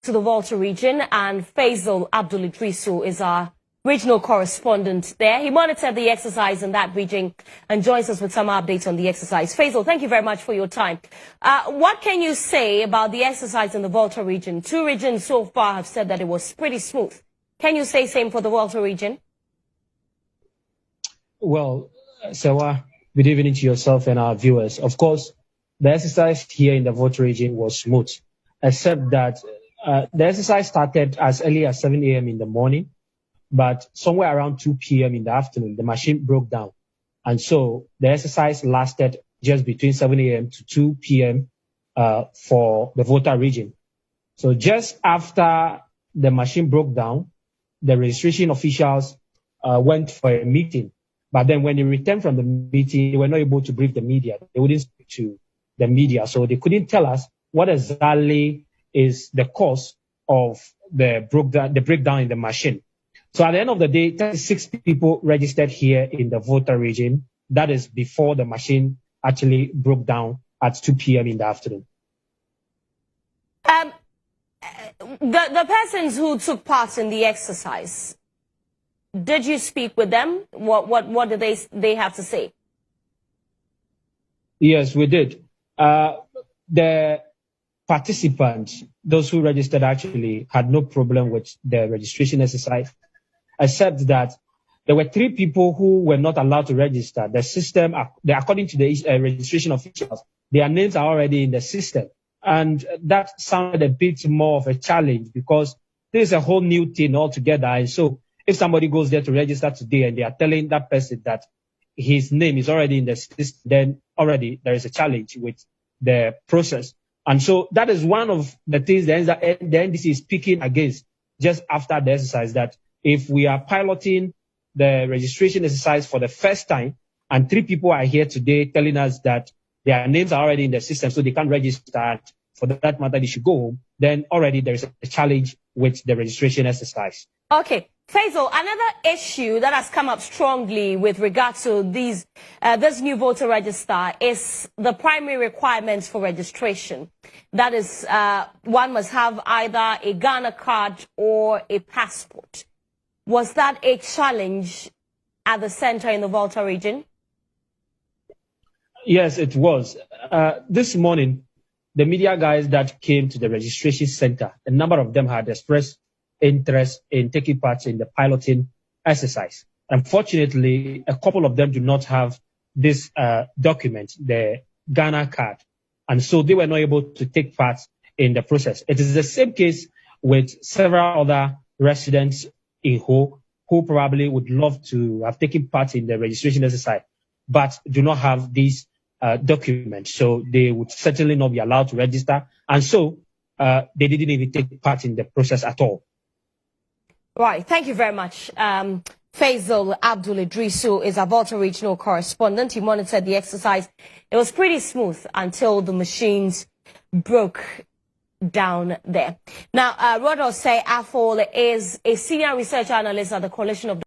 to the Volta region, and Faisal Abdul Idrisu is our regional correspondent there. He monitored the exercise in that region and joins us with some updates on the exercise. Faisal, thank you very much for your time. What can you say about the exercise in the Volta region? Two regions so far have said that it was pretty smooth. Can you say same for the Volta region? Well, Sewa, good evening to yourself and our viewers. Of course, the exercise here in the Volta region was smooth, except that the exercise started as early as 7 a.m. in the morning, but somewhere around 2 p.m. in the afternoon, the machine broke down. And so the exercise lasted just between 7 a.m. to 2 p.m. For the Volta region. So just after the machine broke down, the registration officials went for a meeting. But then when they returned from the meeting, they were not able to brief the media. They wouldn't speak to the media. So they couldn't tell us what exactly is the cause of the breakdown in the machine. So at the end of the day, 36 people registered here in the Volta region. That is before the machine actually broke down at 2 p.m. in the afternoon. The persons who took part in the exercise, did you speak with them? What did they have to say? Yes, we did. The participants, those who registered, actually had no problem with the registration exercise, except that there were 3 people who were not allowed to register. The system, according to the registration officials, their names are already in the system. And that sounded a bit more of a challenge because this is a whole new thing altogether. And so if somebody goes there to register today and they are telling that person that his name is already in the system, then already there is a challenge with the process. And so that is one of the things the NDC is speaking against just after the exercise, that if we are piloting the registration exercise for the first time and 3 people are here today telling us that their names are already in the system so they can't register, and for that matter they should go home, then already there is a challenge with the registration exercise. Okay. Faisal, another issue that has come up strongly with regard to this new voter register is the primary requirements for registration. That is, one must have either a Ghana card or a passport. Was that a challenge at the center in the Volta region? Yes, it was. This morning, the media guys that came to the registration center, a number of them had expressed interest in taking part in the piloting exercise. Unfortunately, a couple of them do not have this document, the Ghana card, and so they were not able to take part in the process. It is the same case with several other residents in Ho who probably would love to have taken part in the registration exercise, but do not have these documents. So they would certainly not be allowed to register, and so they didn't even take part in the process at all. Right, thank you very much. Faisal Abdul Idrisu is our Volta regional correspondent. He monitored the exercise. It was pretty smooth until the machines broke down there. Now, Rodosay Afol is a senior research analyst at the Coalition of